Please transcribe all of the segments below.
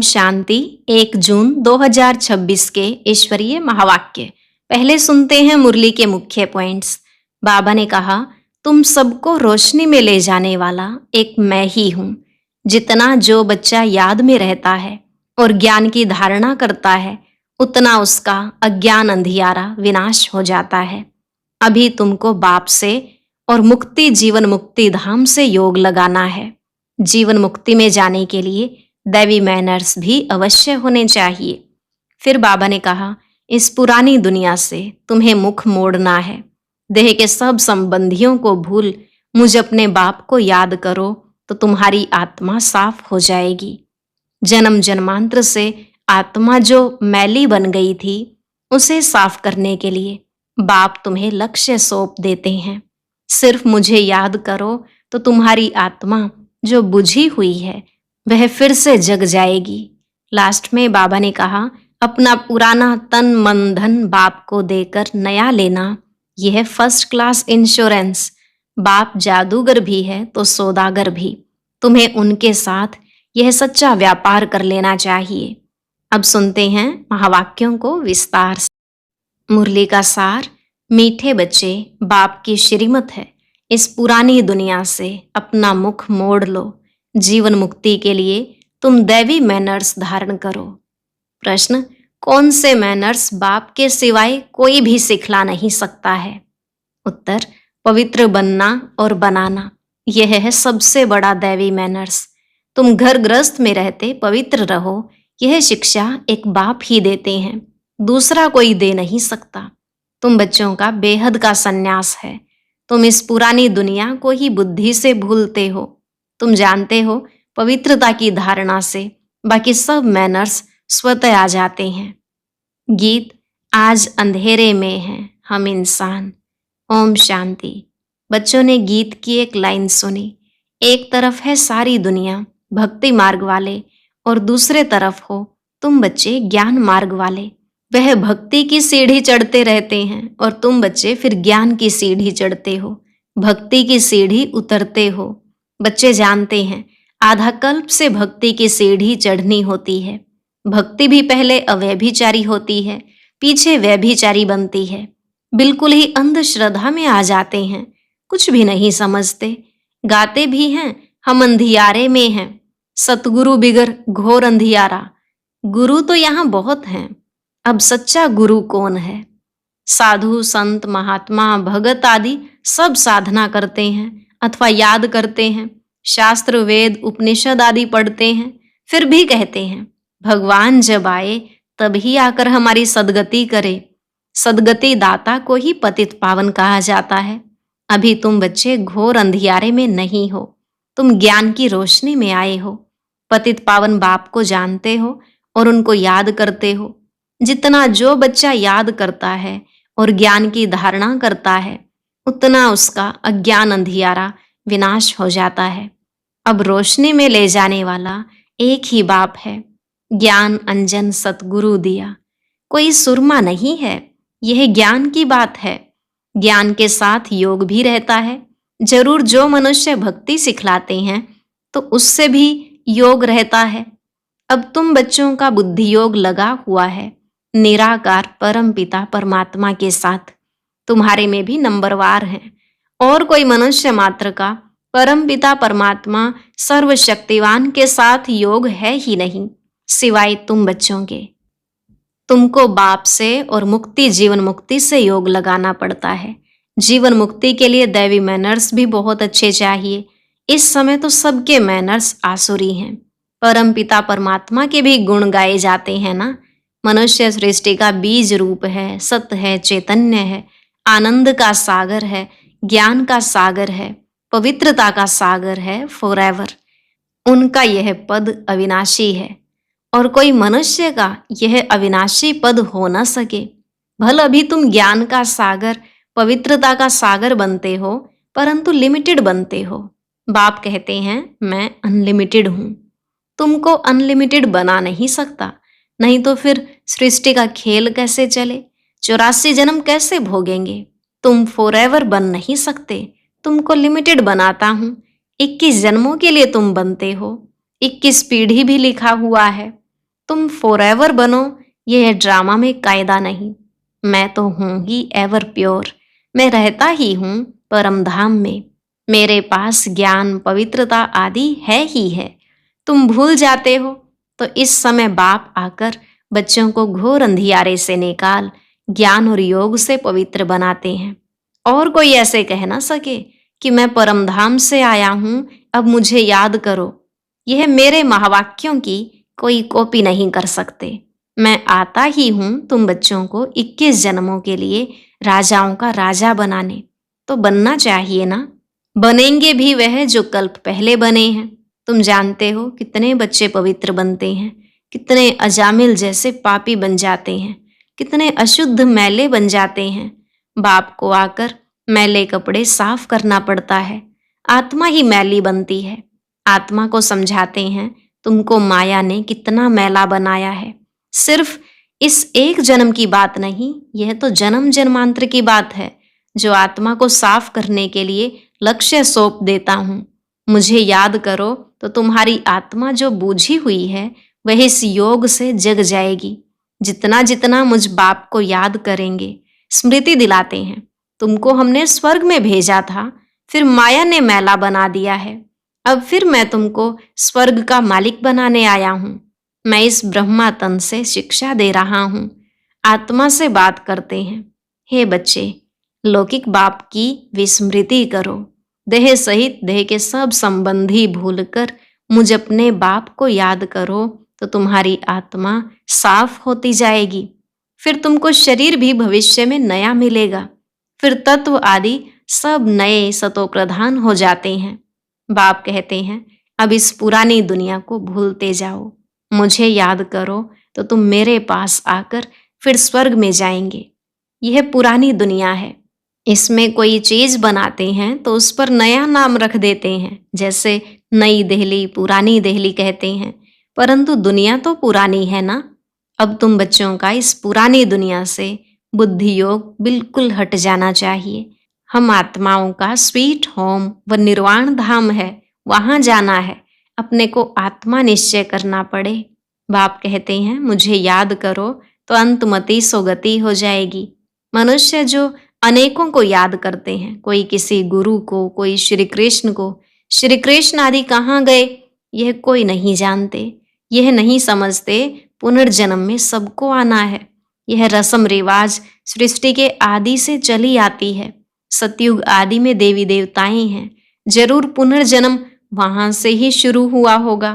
शांति। 1 जून 2026 के ईश्वरीय महावाक्य। पहले सुनते हैं मुरली के मुख्य पॉइंट्स। बाबा ने कहा, तुम सबको रोशनी में ले जाने वाला एक मैं ही हूँ। जितना जो बच्चा याद में रहता है और ज्ञान की धारणा करता है, उतना उसका अज्ञान अंधियारा विनाश हो जाता है। अभी तुमको बाप से और मुक्ति जीवन मुक्ति धाम से योग लगाना है। जीवन मुक्ति में जाने के लिए दैवी मैनर्स भी अवश्य होने चाहिए। फिर बाबा ने कहा, इस पुरानी दुनिया से तुम्हें मुख मोड़ना है। देह के सब संबंधियों को भूल मुझ अपने बाप को याद करो तो तुम्हारी आत्मा साफ हो जाएगी। जन्म जन्मांतर से आत्मा जो मैली बन गई थी, उसे साफ करने के लिए बाप तुम्हें लक्ष्य सौंप देते हैं। सिर्फ मुझे याद करो तो तुम्हारी आत्मा जो बुझी हुई है वह फिर से जग जाएगी। लास्ट में बाबा ने कहा, अपना पुराना तन मन धन बाप को देकर नया लेना, यह है फर्स्ट क्लास इंश्योरेंस। बाप जादूगर भी है तो सौदागर भी। तुम्हें उनके साथ यह सच्चा व्यापार कर लेना चाहिए। अब सुनते हैं महावाक्यों को विस्तार से। मुरली का सार। मीठे बच्चे, बाप की श्रीमत है, इस पुरानी दुनिया से अपना मुख मोड़ लो। जीवन मुक्ति के लिए तुम दैवी मैनर्स धारण करो। प्रश्न, कौन से मैनर्स बाप के सिवाय कोई भी सिखला नहीं सकता है? उत्तर, पवित्र बनना और बनाना, यह है सबसे बड़ा दैवी मैनर्स। तुम घर गृहस्थ में रहते पवित्र रहो, यह शिक्षा एक बाप ही देते हैं, दूसरा कोई दे नहीं सकता। तुम बच्चों का बेहद का सन्यास है। तुम इस पुरानी दुनिया को ही बुद्धि से भूलते हो। तुम जानते हो पवित्रता की धारणा से बाकी सब मैनर्स स्वतः आ जाते हैं। गीत। आज अंधेरे में हैं हम इंसान। ओम शांति। बच्चों ने गीत की एक लाइन सुनी। एक तरफ है सारी दुनिया भक्ति मार्ग वाले और दूसरे तरफ हो तुम बच्चे ज्ञान मार्ग वाले। वह भक्ति की सीढ़ी चढ़ते रहते हैं और तुम बच्चे फिर ज्ञान की सीढ़ी चढ़ते हो, भक्ति की सीढ़ी उतरते हो। बच्चे जानते हैं आधा कल्प से भक्ति की सीढ़ी चढ़नी होती है। भक्ति भी पहले अव्यभिचारी होती है, पीछे व्यभिचारी बनती है। बिल्कुल ही अंधश्रद्धा में आ जाते हैं, कुछ भी नहीं समझते। गाते भी हैं हम अंधियारे में हैं, सतगुरु बिगर घोर अंधियारा। गुरु तो यहाँ बहुत हैं, अब सच्चा गुरु कौन है? साधु संत महात्मा भगत आदि सब साधना करते हैं अथवा याद करते हैं, शास्त्र वेद उपनिषद आदि पढ़ते हैं, फिर भी कहते हैं भगवान जब आए तभी आकर हमारी सदगति करे। सदगति दाता को ही पतित पावन कहा जाता है। अभी तुम बच्चे घोर अंधियारे में नहीं हो, तुम ज्ञान की रोशनी में आए हो। पतित पावन बाप को जानते हो और उनको याद करते हो। जितना जो बच्चा याद करता है और ज्ञान की धारणा करता है, उतना उसका अज्ञान अंधियारा विनाश हो जाता है। अब रोशनी में ले जाने वाला एक ही बाप है। ज्ञान अंजन सतगुरु दिया, कोई सुरमा नहीं है, यह ज्ञान की बात है। ज्ञान के साथ योग भी रहता है। जरूर जो मनुष्य भक्ति सिखलाते हैं तो उससे भी योग रहता है। अब तुम बच्चों का बुद्धि योग लगा हुआ है निराकार परम पिता परमात्मा के साथ। तुम्हारे में भी नंबरवार हैं और कोई मनुष्य मात्र का परम पिता परमात्मा सर्वशक्तिवान के साथ योग है ही नहीं, सिवाय तुम बच्चों के। तुमको बाप से और मुक्ति जीवन मुक्ति से योग लगाना पड़ता है। जीवन मुक्ति के लिए दैवी मैनर्स भी बहुत अच्छे चाहिए। इस समय तो सबके मैनर्स आसुरी हैं। परम पिता परमात्मा के भी गुण गाए जाते हैं ना। मनुष्य सृष्टि का बीज रूप है, सत्य है, चैतन्य है, आनंद का सागर है, ज्ञान का सागर है, पवित्रता का सागर है, फॉरएवर। उनका यह पद अविनाशी है और कोई मनुष्य का यह अविनाशी पद हो न सके। भल अभी तुम ज्ञान का सागर पवित्रता का सागर बनते हो, परंतु लिमिटेड बनते हो। बाप कहते हैं मैं अनलिमिटेड हूं। तुमको अनलिमिटेड बना नहीं सकता, नहीं तो फिर सृष्टि का खेल कैसे चले, 84 जन्म कैसे भोगेंगे। तुम फॉरएवर बन नहीं सकते, तुमको लिमिटेड बनाता हूं। 21 जन्मों के लिए तुम बनते हो, 21 पीढ़ी भी लिखा हुआ है। तुम फॉरएवर बनो, यह ड्रामा में कायदा नहीं। मैं तो हूं ही एवर प्योर, मैं रहता ही हूं परम धाम में। मेरे पास ज्ञान पवित्रता आदि है ही है। तुम भूल जाते हो तो इस समय बाप आकर बच्चों को घोर अंधियारे से निकाल ज्ञान और योग से पवित्र बनाते हैं। और कोई ऐसे कह ना सके कि मैं परम धाम से आया हूं, अब मुझे याद करो। यह मेरे महावाक्यों की कोई कॉपी नहीं कर सकते। मैं आता ही हूं तुम बच्चों को 21 जन्मों के लिए राजाओं का राजा बनाने। तो बनना चाहिए ना। बनेंगे भी वह जो कल्प पहले बने हैं। तुम जानते हो कितने बच्चे पवित्र बनते हैं, कितने अजामिल जैसे पापी बन जाते हैं, कितने अशुद्ध मैले बन जाते हैं। बाप को आकर मैले कपड़े साफ करना पड़ता है। आत्मा ही मैली बनती है। आत्मा को समझाते हैं तुमको माया ने कितना मैला बनाया है। सिर्फ इस एक जन्म की बात नहीं, यह तो जन्म जन्मांतर की बात है जो आत्मा को साफ करने के लिए लक्ष्य सौंप देता हूं। मुझे याद करो तो तुम्हारी आत्मा जो बूझी हुई है वह इस योग से जग जाएगी। जितना जितना मुझ बाप को याद करेंगे, स्मृति दिलाते हैं तुमको हमने स्वर्ग में भेजा था, फिर माया ने मैला बना दिया है। अब फिर मैं तुमको स्वर्ग का मालिक बनाने आया हूं। मैं इस ब्रह्मा तन से शिक्षा दे रहा हूं। आत्मा से बात करते हैं। हे बच्चे, लौकिक बाप की विस्मृति करो। देह सहित देह के सब संबंधी भूलकर मुझ अपने बाप को याद करो तो तुम्हारी आत्मा साफ होती जाएगी। फिर तुमको शरीर भी भविष्य में नया मिलेगा। फिर तत्व आदि सब नए सतो प्रधान हो जाते हैं। बाप कहते हैं अब इस पुरानी दुनिया को भूलते जाओ, मुझे याद करो तो तुम मेरे पास आकर फिर स्वर्ग में जाएंगे। यह पुरानी दुनिया है। इसमें कोई चीज बनाते हैं तो उस पर नया नाम रख देते हैं, जैसे नई दिल्ली, पुरानी दिल्ली कहते हैं, परंतु दुनिया तो पुरानी है ना। अब तुम बच्चों का इस पुरानी दुनिया से बुद्धि योग बिल्कुल हट जाना चाहिए। हम आत्माओं का स्वीट होम व निर्वाण धाम है, वहां जाना है। अपने को आत्मा निश्चय करना पड़े। बाप कहते हैं मुझे याद करो तो अंतमति सोगति हो जाएगी। मनुष्य जो अनेकों को याद करते हैं, कोई किसी गुरु को, कोई श्री कृष्ण को, श्री कृष्ण आदि कहाँ गए यह कोई नहीं जानते। यह नहीं समझते पुनर्जन्म में सबको आना है। यह रस्म रिवाज सृष्टि के आदि से चली आती है। सतयुग आदि में देवी देवताएं हैं, जरूर पुनर्जन्म वहां से ही शुरू हुआ होगा।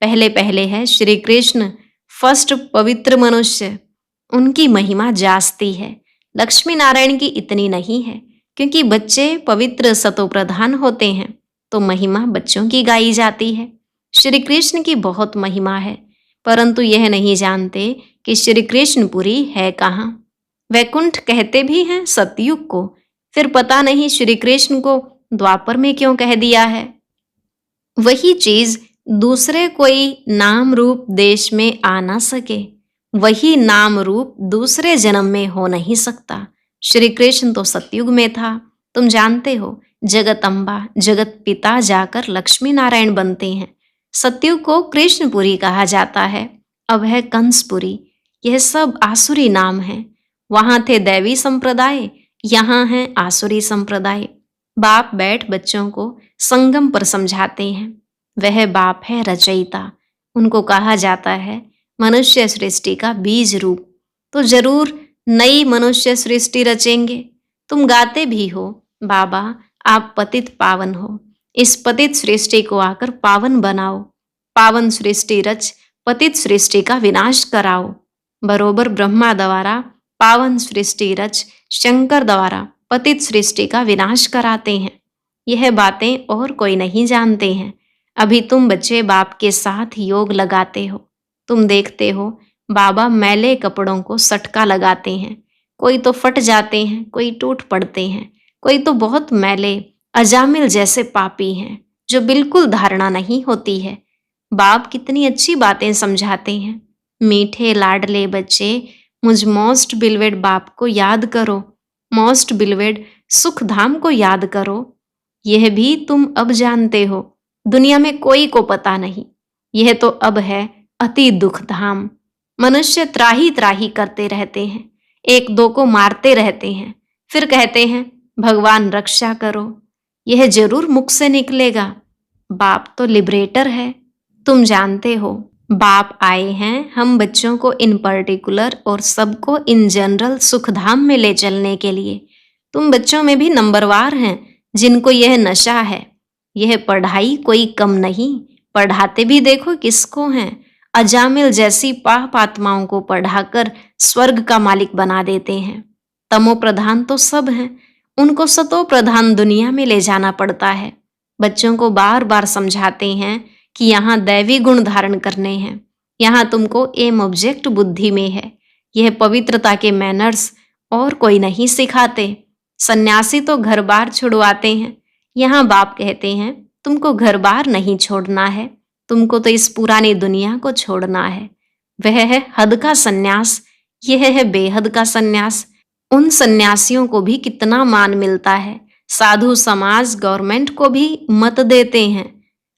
पहले पहले है श्री कृष्ण, फर्स्ट पवित्र मनुष्य, उनकी महिमा जास्ती है। लक्ष्मी नारायण की इतनी नहीं है, क्योंकि बच्चे पवित्र सतो प्रधान होते हैं तो महिमा बच्चों की गाई जाती है। श्री कृष्ण की बहुत महिमा है, परंतु यह नहीं जानते कि श्री कृष्णपुरी है कहाँ। वैकुंठ कहते भी हैं सतयुग को, फिर पता नहीं श्री कृष्ण को द्वापर में क्यों कह दिया है। वही चीज दूसरे कोई नाम रूप देश में आ ना सके, वही नाम रूप दूसरे जन्म में हो नहीं सकता। श्री कृष्ण तो सतयुग में था। तुम जानते हो जगत अम्बा, जगत पिता जाकर लक्ष्मी नारायण बनते हैं। सतयुग को कृष्णपुरी कहा जाता है, अब है कंसपुरी। यह सब आसुरी नाम है। वहां थे दैवी संप्रदाय, यहाँ है आसुरी संप्रदाय। बाप बैठ बच्चों को संगम पर समझाते हैं। वह बाप है रचयिता। उनको कहा जाता है मनुष्य सृष्टि का बीज रूप। तो जरूर नई मनुष्य सृष्टि रचेंगे। तुम गाते भी हो बाबा आप पतित पावन हो, इस पतित सृष्टि को आकर पावन बनाओ। पावन सृष्टि रच पतित सृष्टि का विनाश कराओ। बरोबर ब्रह्मा द्वारा पावन सृष्टि रच शंकर द्वारा पतित सृष्टि का विनाश कराते हैं। यह बातें और कोई नहीं जानते हैं। अभी तुम बच्चे बाप के साथ योग लगाते हो। तुम देखते हो बाबा मैले कपड़ों को सटका लगाते हैं, कोई तो फट जाते हैं, कोई टूट पड़ते हैं, कोई तो बहुत मैले अजामिल जैसे पापी हैं जो बिल्कुल धारणा नहीं होती है। बाप कितनी अच्छी बातें समझाते हैं। मीठे लाडले बच्चे, मुझ मोस्ट बिलवेड बाप को याद करो, मोस्ट बिलवेड सुख धाम को याद करो। यह भी तुम अब जानते हो, दुनिया में कोई को पता नहीं। यह तो अब है अति दुख धाम। मनुष्य त्राही त्राही करते रहते हैं, एक दो को मारते रहते हैं, फिर कहते हैं भगवान रक्षा करो। यह जरूर मुख से निकलेगा, बाप तो लिबरेटर है। तुम जानते हो, बाप आए हैं हम बच्चों को इन पर्टिकुलर और सबको इन जनरल सुखधाम में ले चलने के लिए। तुम बच्चों में भी नंबरवार हैं जिनको यह नशा है। यह पढ़ाई कोई कम नहीं, पढ़ाते भी देखो किसको हैं। अजामिल जैसी पाप आत्माओं को पढ़ाकर स्वर्ग का मालिक बना देते हैं। तमो प्रधान तो सब हैं, उनको सतो प्रधान दुनिया में ले जाना पड़ता है। बच्चों को बार बार समझाते हैं कि यहाँ दैवी गुण धारण करने हैं, यहाँ तुमको एम ऑब्जेक्ट बुद्धि में है। यह पवित्रता के मैनर्स और कोई नहीं सिखाते। सन्यासी तो घर बार छुड़वाते हैं, यहाँ बाप कहते हैं तुमको घर बार नहीं छोड़ना है, तुमको तो इस पुरानी दुनिया को छोड़ना है। वह है हद का सन्यास, यह है बेहद का सन्यास। उन सन्यासियों को भी कितना मान मिलता है, साधु समाज गवर्नमेंट को भी मत देते हैं।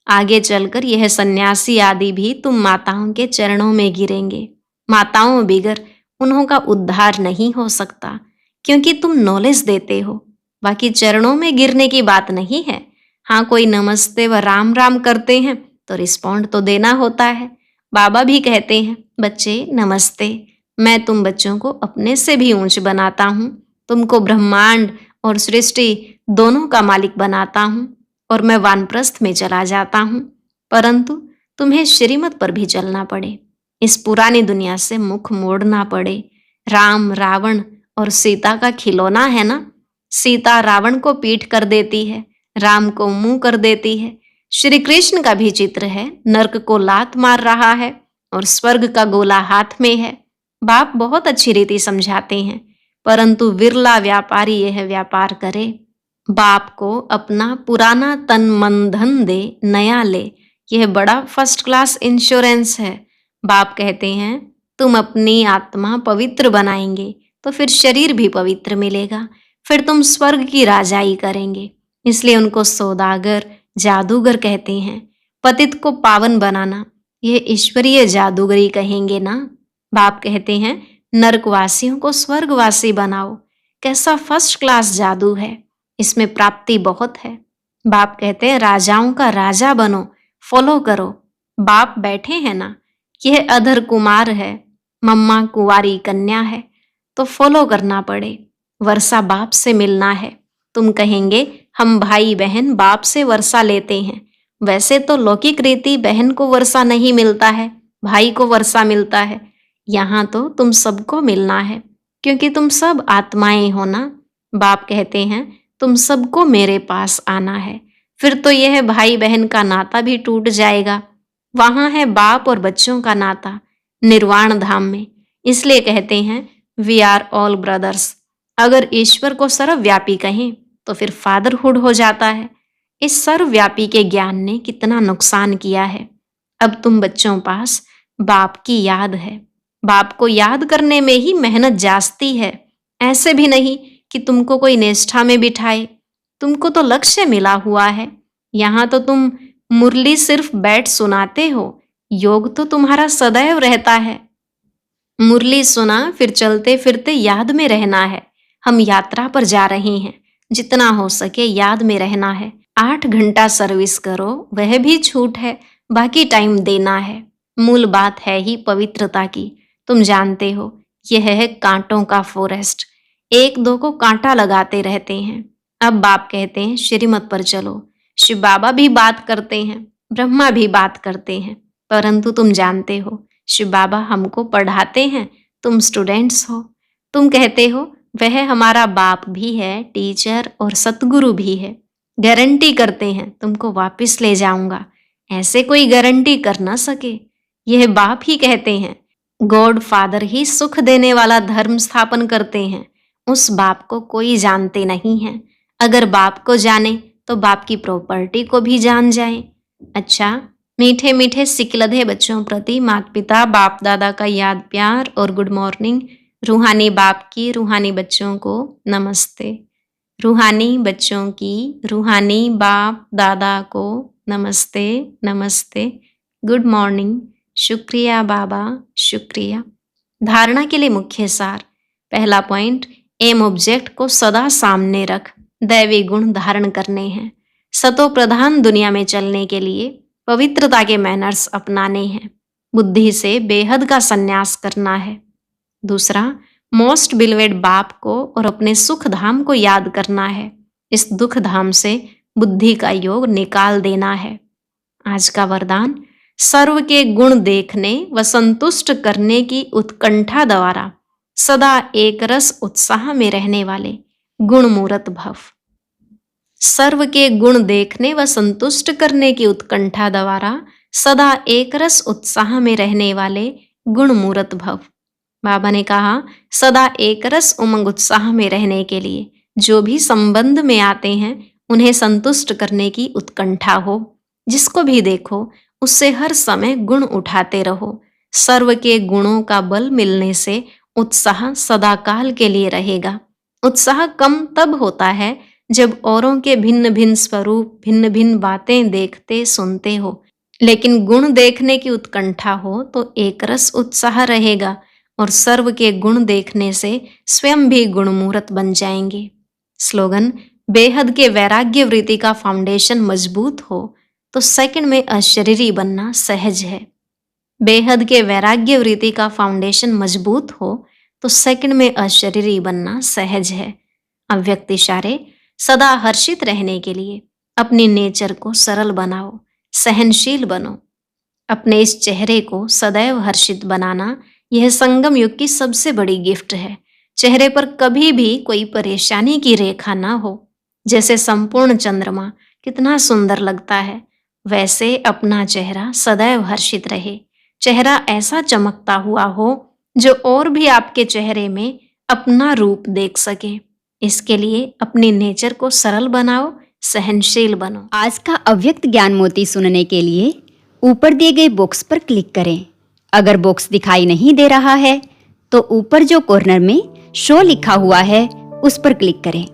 आगे चलकर यह सन्यासी आदि भी तुम माताओं के चरणों में गिरेंगे। माताओं बिगर उन्हों का उद्धार नहीं हो सकता, क्योंकि तुम नॉलेज देते हो। बाकी चरणों में गिरने की बात नहीं है। हाँ, कोई नमस्ते व राम राम करते हैं तो रिस्पॉन्ड तो देना होता है। बाबा भी कहते हैं बच्चे नमस्ते, मैं तुम बच्चों को अपने से भी ऊंच बनाता हूँ, तुमको ब्रह्मांड और सृष्टि दोनों का मालिक बनाता हूँ और मैं वानप्रस्थ में चला जाता हूँ। परंतु तुम्हें श्रीमत पर भी चलना पड़े, इस पुरानी दुनिया से मुख मोड़ना पड़े। राम रावण और सीता का खिलौना है ना, सीता रावण को पीठ कर देती है, राम को मुंह कर देती है। श्री कृष्ण का भी चित्र है, नर्क को लात मार रहा है और स्वर्ग का गोला हाथ में है। बाप बहुत अच्छी रीति समझाते हैं, परंतु विरला व्यापारी यह व्यापार करे। बाप को अपना पुराना तन मन धन दे, नया ले, यह बड़ा फर्स्ट क्लास इंश्योरेंस है। बाप कहते हैं तुम अपनी आत्मा पवित्र बनाएंगे तो फिर शरीर भी पवित्र मिलेगा, फिर तुम स्वर्ग की राजाई करेंगे। इसलिए उनको सौदागर जादूगर कहते हैं। पतित को पावन बनाना यह ईश्वरीय जादूगरी कहेंगे ना। बाप कहते हैं नरकवासियों को स्वर्गवासी बनाओ। कैसा फर्स्ट क्लास जादू है, इसमें प्राप्ति बहुत है। बाप कहते हैं राजाओं का राजा बनो, फॉलो करो। बाप बैठे हैं ना, यह अधर कुमार है, मम्मा कुंवारी कन्या है, तो फॉलो करना पड़े। वर्षा बाप से मिलना है। तुम कहेंगे हम भाई बहन बाप से वर्षा लेते हैं। वैसे तो लौकिक रीति बहन को वर्षा नहीं मिलता है, भाई को वर्षा मिलता है। यहाँ तो तुम सबको मिलना है, क्योंकि तुम सब आत्माएं हो ना। बाप कहते हैं तुम सबको मेरे पास आना है, फिर तो यह भाई बहन का नाता भी टूट जाएगा। वहां है बाप और बच्चों का नाता निर्वाण धाम में। इसलिए कहते हैं वी आर ऑल ब्रदर्स। अगर ईश्वर को सर्वव्यापी कहें तो फिर फादरहुड हो जाता है। इस सर्वव्यापी के ज्ञान ने कितना नुकसान किया है। अब तुम बच्चों पास बाप की याद है, बाप को याद करने में ही मेहनत जास्ती है। ऐसे भी नहीं कि तुमको कोई निष्ठा में बिठाए, तुमको तो लक्ष्य मिला हुआ है। यहाँ तो तुम मुरली सिर्फ बैठ सुनाते हो, योग तो तुम्हारा सदैव रहता है। मुरली सुना फिर चलते फिरते याद में रहना है। हम यात्रा पर जा रहे हैं, जितना हो सके याद में रहना है। 8 घंटा सर्विस करो, वह भी छूट है, बाकी टाइम देना है। मूल बात है ही पवित्रता की। तुम जानते हो यह है कांटों का फॉरेस्ट, एक दो को कांटा लगाते रहते हैं। अब बाप कहते हैं श्रीमत पर चलो। शिव बाबा भी बात करते हैं, ब्रह्मा भी बात करते हैं, परंतु तुम जानते हो शिव बाबा हमको पढ़ाते हैं, तुम स्टूडेंट्स हो। तुम कहते हो वह हमारा बाप भी है, टीचर और सतगुरु भी है। गारंटी करते हैं तुमको वापस ले जाऊंगा, ऐसे कोई गारंटी कर ना सके। यह बाप ही कहते हैं। गॉड फादर ही सुख देने वाला धर्म स्थापन करते हैं। उस बाप को कोई जानते नहीं है। अगर बाप को जाने तो बाप की प्रॉपर्टी को भी जान जाए। अच्छा, मीठे मीठे सिकलधे बच्चों प्रति माता पिता बाप दादा का याद प्यार और गुड मॉर्निंग। रूहानी बाप की रूहानी बच्चों को नमस्ते। रूहानी बच्चों की रूहानी बाप दादा को नमस्ते नमस्ते। Good morning. शुक्रिया बाबा, शुक्रिया। धारणा के लिए मुख्य सार। पहला पॉइंट, एम ऑब्जेक्ट को सदा सामने रख, दैवी गुण धारण करने हैं। सतो प्रधान दुनिया में चलने के लिए पवित्रता के मैनर्स अपनाने हैं। बुद्धि से बेहद का संन्यास करना है। दूसरा, मोस्ट बिलवेड बाप को और अपने सुख धाम को याद करना है। इस दुख धाम से बुद्धि का योग निकाल देना है। आज का वरदान, सर्व के गुण देखने व संतुष्ट करने की उत्कंठा द्वारा सदा एक रस उत्साह में रहने वाले गुणमूर्त भव। सर्व के गुण देखने व संतुष्ट करने की उत्कंठा द्वारा सदा एक रस उत्साह में रहने वाले गुणमूर्त भव। बाबा ने कहा, सदा एक रस उमंग उत्साह में रहने के लिए जो भी संबंध में आते हैं उन्हें संतुष्ट करने की उत्कंठा हो। जिसको भी देखो उससे हर समय गुण उठाते रहो। सर्व के गुणों का बल मिलने से उत्साह सदाकाल के लिए रहेगा। उत्साह कम तब होता है जब औरों के भिन्न भिन्न स्वरूप, भिन्न भिन्न बातें देखते सुनते हो, लेकिन गुण देखने की उत्कंठा हो तो एक रस उत्साह रहेगा और सर्व के गुण देखने से स्वयं भी गुणमूर्त बन जाएंगे। स्लोगन, बेहद के वैराग्य वृत्ति का फाउंडेशन मजबूत हो तो सेकंड में अशरीरी बनना सहज है। बेहद के वैराग्य वृत्ति का फाउंडेशन मजबूत हो तो सेकंड में अशरीरी बनना सहज है। अव्यक्त इशारे, सदा हर्षित रहने के लिए अपनी नेचर को सरल बनाओ, सहनशील बनो। अपने इस चेहरे को सदैव हर्षित बनाना, यह संगम युग की सबसे बड़ी गिफ्ट है। चेहरे पर कभी भी कोई परेशानी की रेखा ना हो। जैसे संपूर्ण चंद्रमा कितना सुंदर लगता है, वैसे अपना चेहरा सदैव हर्षित रहे। चेहरा ऐसा चमकता हुआ हो जो और भी आपके चेहरे में अपना रूप देख सके। इसके लिए अपनी नेचर को सरल बनाओ, सहनशील बनो। आज का अव्यक्त ज्ञान मोती सुनने के लिए ऊपर दिए गए बॉक्स पर क्लिक करें। अगर बॉक्स दिखाई नहीं दे रहा है तो ऊपर जो कॉर्नर में शो लिखा हुआ है उस पर क्लिक करें।